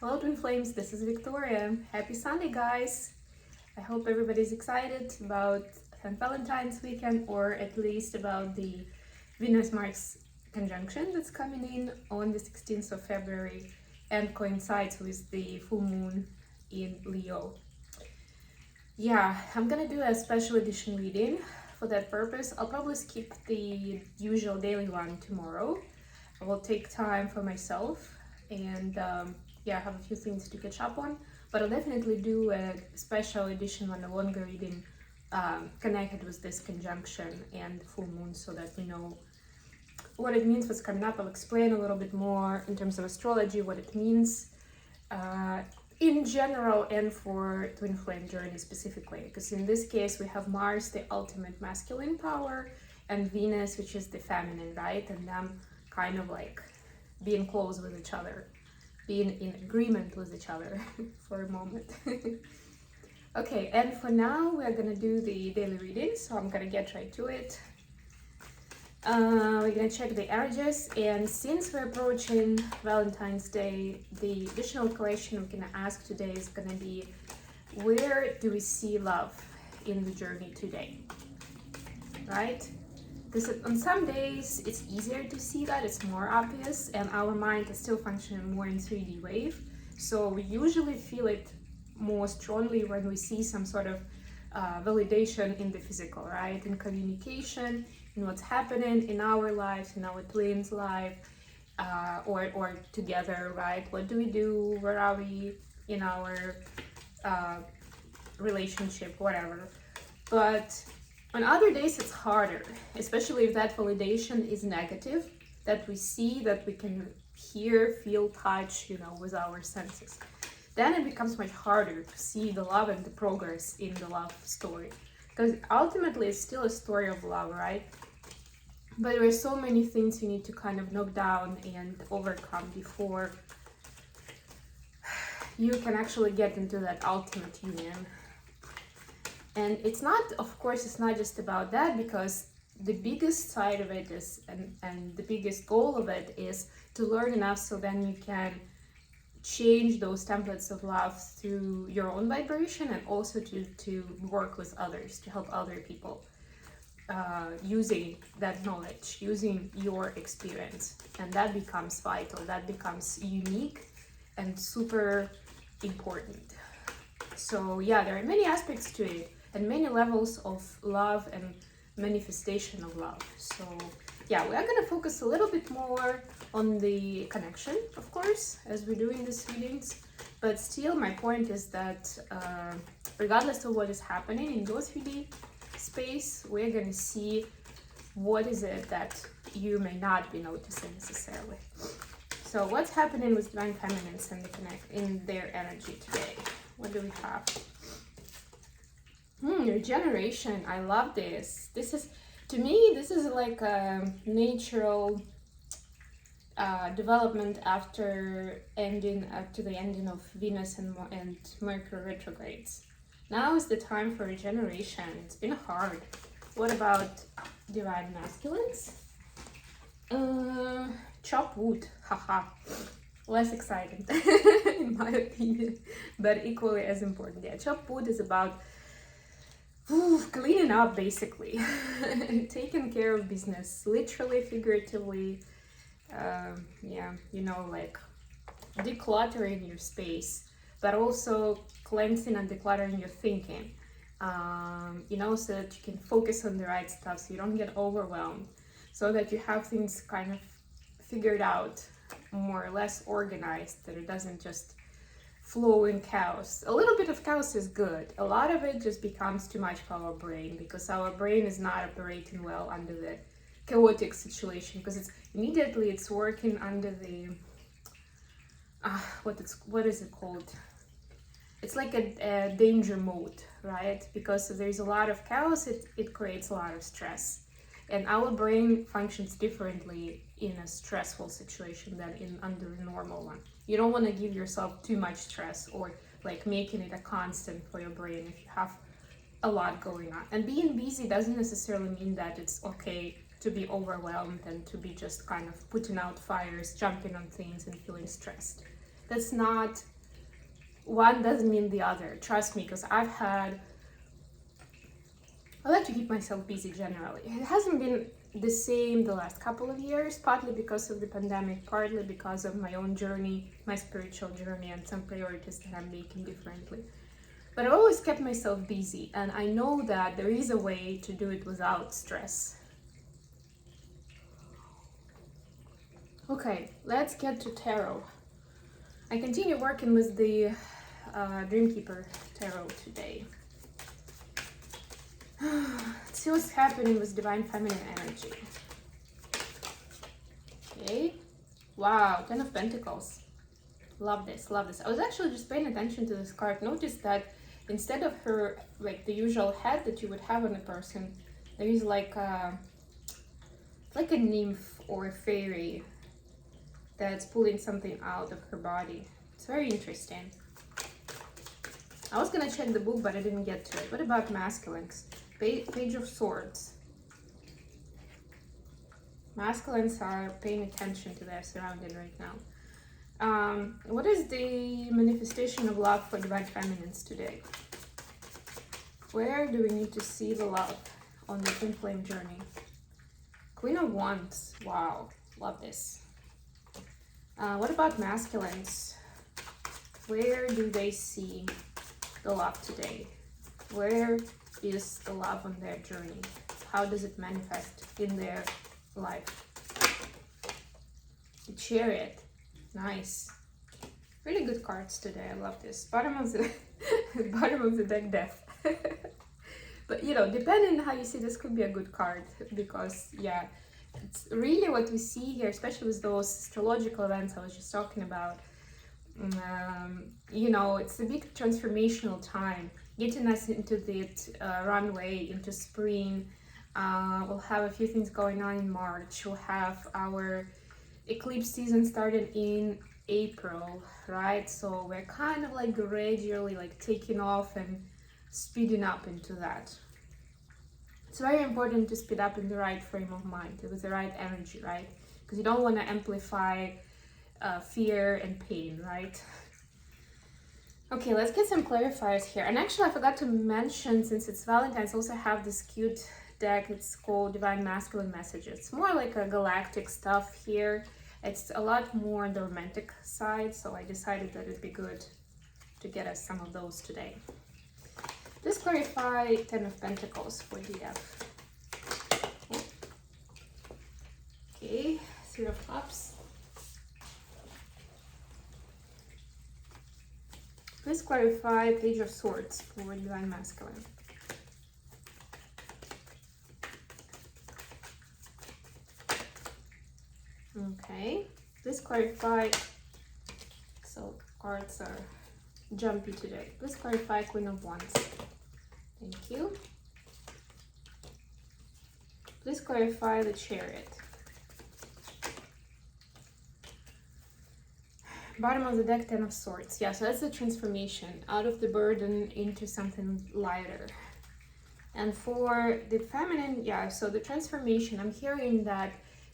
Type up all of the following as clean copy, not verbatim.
Hello Twin Flames, this is Victoria. Happy Sunday guys! I hope everybody's excited about St. Valentine's weekend, or at least about the Venus-Mars conjunction that's coming in on the 16th of February and coincides with the full moon in Leo. Yeah, I'm gonna do a special edition reading. For that purpose, I'll probably skip the usual daily one tomorrow. I will take time for myself and I have a few things to catch up on, but I'll definitely do a special edition on a longer reading connected with this conjunction and full moon, so that we know what it means, what's coming up. I'll explain a little bit more in terms of astrology, what it means in general and for Twin Flame journey specifically, because in this case we have Mars, the ultimate masculine power, and Venus, which is the feminine, right? And them kind of like being close with each other, being in agreement with each other for a moment. Okay, and for now we're gonna do the daily reading, so I'm gonna get right to it. We're gonna check the energies, and since we're approaching Valentine's Day, the additional question we're gonna ask today is gonna be, where do we see love in the journey today, right? Because on some days it's easier to see that, it's more obvious, and our mind is still functioning more in 3D wave, so we usually feel it more strongly when we see some sort of validation in the physical, right? In communication, in what's happening in our lives, in our twins' life, or together, right? What do we do? Where are we in our relationship, whatever. But on other days it's harder, especially if that validation is negative, that we see, that we can hear, feel, touch, with our senses. Then it becomes much harder to see the love and the progress in the love story, because ultimately it's still a story of love, right? But there are so many things you need to kind of knock down and overcome before you can actually get into that ultimate union. And it's not, of course, it's not just about that, because the biggest side of it is, and the biggest goal of it is to learn enough so then you can change those templates of love through your own vibration, and also to work with others, to help other people using that knowledge, using your experience. And that becomes vital, that becomes unique and super important. So yeah, there are many aspects to it and many levels of love and manifestation of love. So yeah, we are going to focus a little bit more on the connection, of course, as we're doing these readings. But still, my point is that regardless of what is happening in your 3D space, we're going to see what is it that you may not be noticing necessarily. So what's happening with divine feminines and the connect in their energy today? What do we have? Regeneration. I love this. This is, to me, this is like a natural development after the ending of Venus and Mercury retrogrades. Now is the time for regeneration. It's been hard. What about divine masculines? Chop wood. Haha. Less exciting in my opinion, but equally as important. Yeah, chop wood is about cleaning up, basically. Taking care of business, literally, figuratively. Like decluttering your space, but also cleansing and decluttering your thinking, so that you can focus on the right stuff, so you don't get overwhelmed, so that you have things kind of figured out, more or less organized, that it doesn't just flow in chaos. A little bit of chaos is good. A lot of it just becomes too much for our brain, because our brain is not operating well under the chaotic situation, because it's working under the what is it called? It's like a danger mode, right? Because there's a lot of chaos, it creates a lot of stress, and our brain functions differently in a stressful situation than under a normal one. You don't want to give yourself too much stress, or like making it a constant for your brain if you have a lot going on. And being busy doesn't necessarily mean that it's okay to be overwhelmed and to be just kind of putting out fires, jumping on things and feeling stressed. That's not, one doesn't mean the other. Trust me, because I like to keep myself busy generally. It hasn't been the same the last couple of years, partly because of the pandemic, partly because of my own journey, my spiritual journey, and some priorities that I'm making differently. But I've always kept myself busy, and I know that there is a way to do it without stress. Okay, let's get to tarot. I continue working with the Dreamkeeper Tarot today. Let's see what's happening with Divine Feminine energy. Okay. Wow, Ten of Pentacles. Love this, love this. I was actually just paying attention to this card. Notice that instead of her, like the usual head that you would have on a person, there is like a nymph or a fairy that's pulling something out of her body. It's very interesting. I was gonna check the book, but I didn't get to it. What about masculines? Page of Swords. Masculines are paying attention to their surrounding right now. What is the manifestation of love for Divine Feminines today? Where do we need to see the love on the Twinflame journey? Queen of Wands. Wow, love this. What about masculines? Where do they see the love today? Where is the love on their journey? How does it manifest in their life? The Chariot. Nice. Really good cards today. I love this. Bottom of the bottom of the deck, Death. But you know, depending on how you see, this could be a good card, because yeah, it's really what we see here, especially with those astrological events I was just talking about. You know, it's a big transformational time, getting us into the runway, into spring. We'll have a few things going on in March. We'll have our eclipse season started in April, right? So we're kind of like gradually like taking off and speeding up into that. It's very important to speed up in the right frame of mind, with the right energy, right? Because you don't want to amplify fear and pain, right? Okay, let's get some clarifiers here. And actually, I forgot to mention, since it's Valentine's, I also have this cute deck. It's called Divine Masculine Messages. It's more like a galactic stuff here. It's a lot more on the romantic side, so I decided that it'd be good to get us some of those today. Let's clarify Ten of Pentacles for DF. Okay, Three of Cups. Please clarify Page of Swords for Divine Masculine. Okay, please clarify. So cards are jumpy today. Please clarify Queen of Wands. Thank you. Please clarify the Chariot. Bottom of the deck, Ten of Swords. Yeah, so that's the transformation out of the burden into something lighter. And for the feminine, yeah, so the transformation, I'm hearing that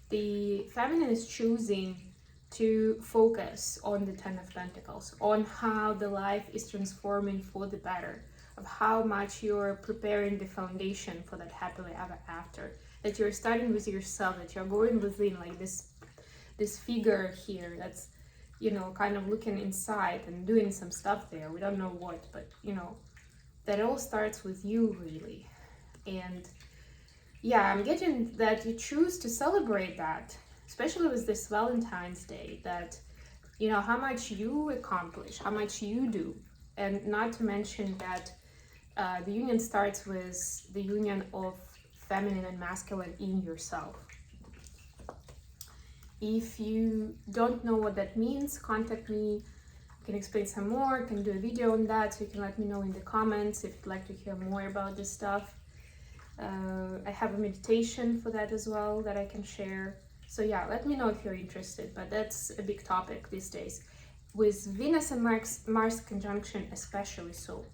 the feminine is choosing to focus on the Ten of Pentacles, on how the life is transforming for the better, of how much you're preparing the foundation for that happily ever after, that you're starting with yourself, that you're going within, like this figure here that's, you know, kind of looking inside and doing some stuff there. We don't know what, but you know, that all starts with you, really. And yeah, I'm getting that you choose to celebrate that, especially with this Valentine's Day, that, you know, how much you accomplish, how much you do. And not to mention that the union starts with the union of feminine and masculine in yourself. If you don't know what that means, contact me. I can explain some more, I can do a video on that, so you can let me know in the comments if you'd like to hear more about this stuff. I have a meditation for that as well that I can share. So yeah, let me know if you're interested, but that's a big topic these days, with Venus and Mars conjunction especially so.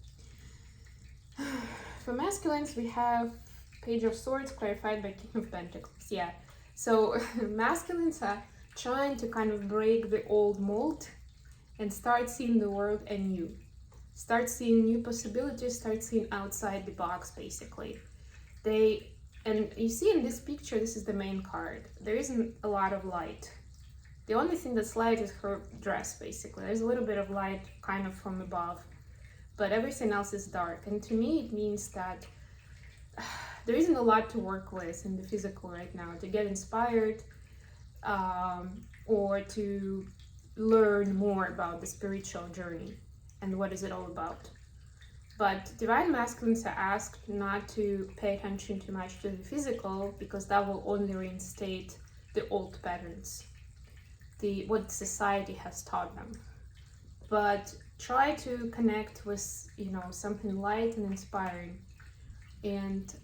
For masculines, we have Page of Swords clarified by King of Pentacles. Yeah, so masculines are trying to kind of break the old mold and start seeing the world anew. Start seeing new possibilities, start seeing outside the box, basically. And you see in this picture, this is the main card. There isn't a lot of light. The only thing that's light is her dress, basically. There's a little bit of light kind of from above, but everything else is dark. And to me, it means that there isn't a lot to work with in the physical right now, to get inspired or to learn more about the spiritual journey and what is it all about. But divine masculines are asked not to pay attention too much to the physical, because that will only reinstate the old patterns, what society has taught them. But try to connect with, you know, something light and inspiring, and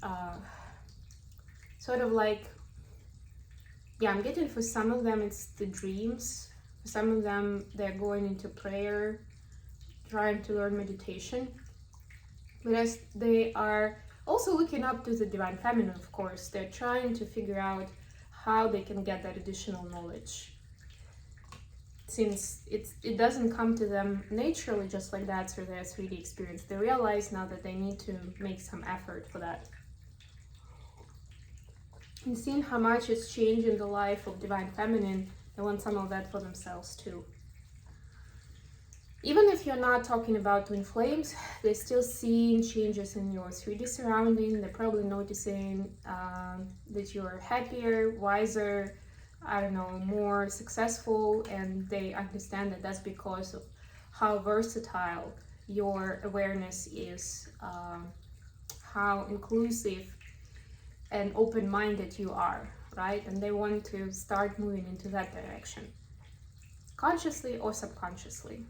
sort of like, yeah, I'm getting for some of them it's the dreams. For some of them they're going into prayer, trying to learn meditation. Whereas they are also looking up to the divine feminine, of course. They're trying to figure out how they can get that additional knowledge. Since it doesn't come to them naturally just like that through their 3D experience, they realize now that they need to make some effort for that. And seeing how much it's changing the life of divine feminine, they want some of that for themselves too. Even if you're not talking about twin flames, they're still seeing changes in your 3D surrounding. They're probably noticing that you're happier, wiser, I don't know, more successful, and they understand that that's because of how versatile your awareness is, how inclusive and open-minded you are, right? And they want to start moving into that direction, consciously or subconsciously.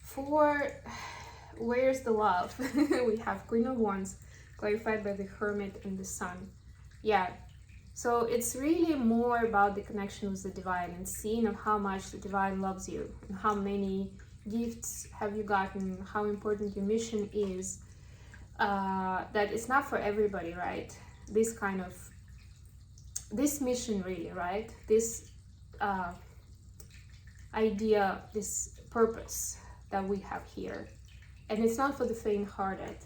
For where's the love? We have Queen of Wands, clarified by the Hermit and the Sun. Yeah, so it's really more about the connection with the divine and seeing of how much the divine loves you and how many gifts have you gotten, how important your mission is, that it's not for everybody, right? This mission really, right? This idea, this purpose that we have here, and it's not for the faint-hearted,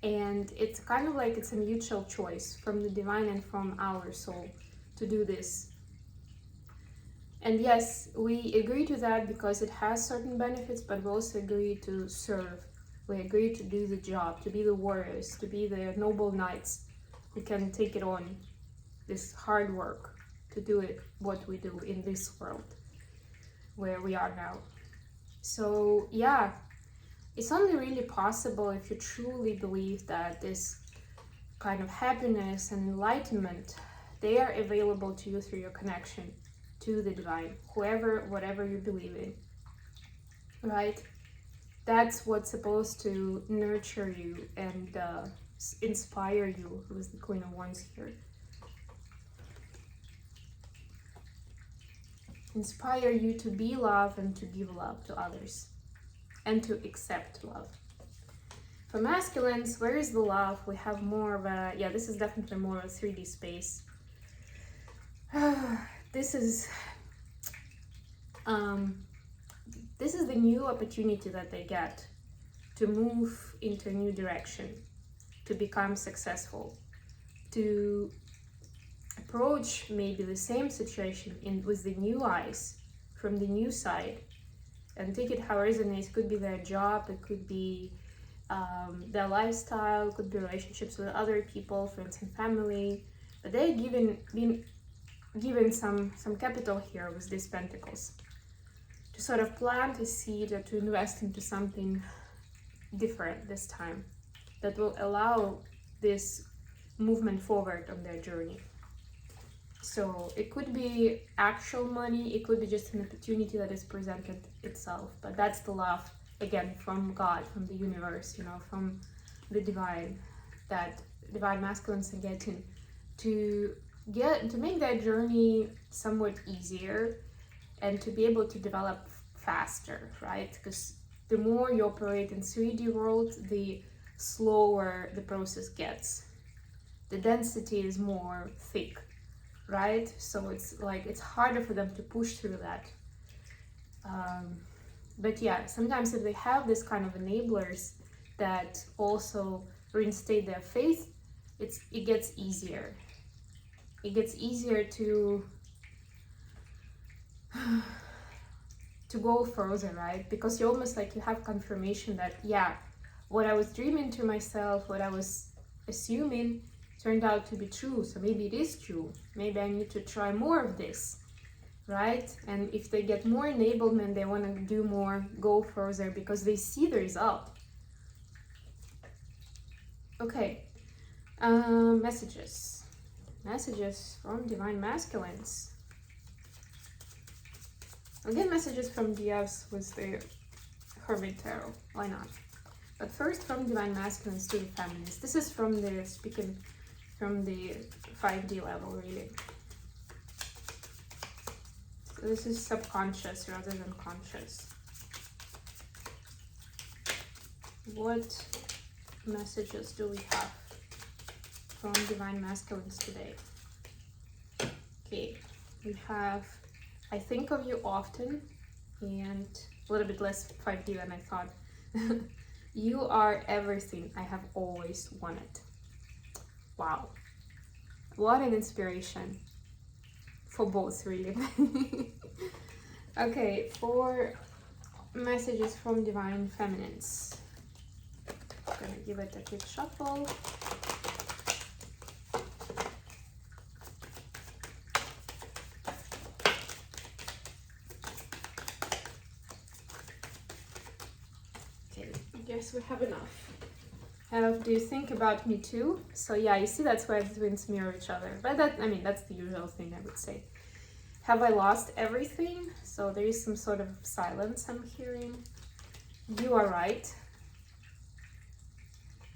and it's kind of like it's a mutual choice from the divine and from our soul to do this. And yes, we agree to that because it has certain benefits, but we also agree to serve. We agree to do the job, to be the warriors, to be the noble knights who can take it on, this hard work, to do it what we do in this world where we are now. So yeah, it's only really possible if you truly believe that this kind of happiness and enlightenment, they are available to you through your connection to the divine, whatever you believe in, right? That's what's supposed to nurture you and inspire you, who is the Queen of Wands here. Inspire you to be love and to give love to others and to accept love. For masculines, where is the love? We have more of a, yeah, this is definitely more of a 3D space. This is the new opportunity that they get to move into a new direction, to become successful, to approach maybe the same situation with the new eyes, from the new side, and take it how it resonates. It could be their job, it could be their lifestyle, it could be relationships with other people, friends and family, but they're being given some capital here with these pentacles to sort of plant a seed or to invest into something different this time that will allow this movement forward on their journey. So it could be actual money, it could be just an opportunity that is presented itself, but that's the love, again, from God, from the universe, you know, from the divine, that divine masculines are getting to make that journey somewhat easier and to be able to develop faster, right? Because the more you operate in 3D world, the slower the process gets. The density is more thick, right? So it's like it's harder for them to push through that. But yeah, sometimes if they have this kind of enablers that also reinstate their faith, it gets easier. It gets easier to go further, right? Because you almost like you have confirmation that, yeah, what I was dreaming to myself, what I was assuming turned out to be true. So maybe it is true. Maybe I need to try more of this, right? And if they get more enablement, they want to do more, go further, because they see the result. Okay, messages from Divine Masculines. I'll get messages from DFs with the Hermit Tarot, why not? But first from Divine Masculines to the Feminines. This is from the, speaking from the 5D level reading. So this is subconscious rather than conscious. What messages do we have from Divine Masculines today? Okay, we have, I think of you often, and a little bit less 5D than I thought. You are everything I have always wanted. Wow. What an inspiration for both, really. Okay, for messages from Divine Feminines. I'm gonna give it a quick shuffle. Guess we have enough. Do you think about me too? So yeah, you see, that's why the twins mirror each other. But that, I mean, that's the usual thing, I would say. Have I lost everything? So there is some sort of silence I'm hearing. You are right.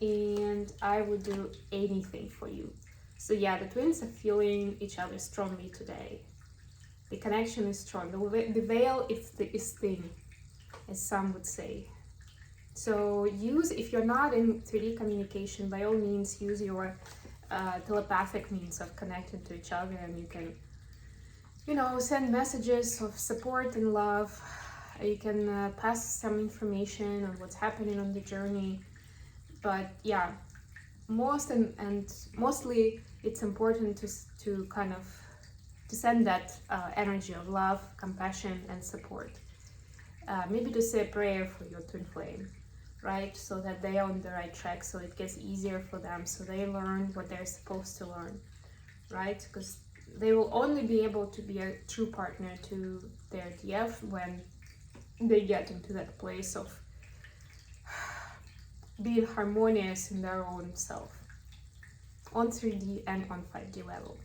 And I would do anything for you. So yeah, the twins are feeling each other strongly today. The connection is strong. The veil is thin, as some would say. So use, if you're not in 3D communication, by all means use your telepathic means of connecting to each other, and you can, you know, send messages of support and love. You can pass some information on what's happening on the journey. But yeah, mostly it's important to kind of to send that energy of love, compassion, and support. Maybe to say a prayer for your twin flame, right? So that they are on the right track, so it gets easier for them, so they learn what they're supposed to learn, right? Because they will only be able to be a true partner to their DF when they get into that place of being harmonious in their own self, on 3D and on 5D level.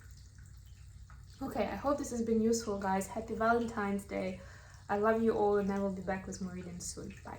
Okay, I hope this has been useful, guys. Happy Valentine's Day. I love you all, and I will be back with more readings soon. Bye.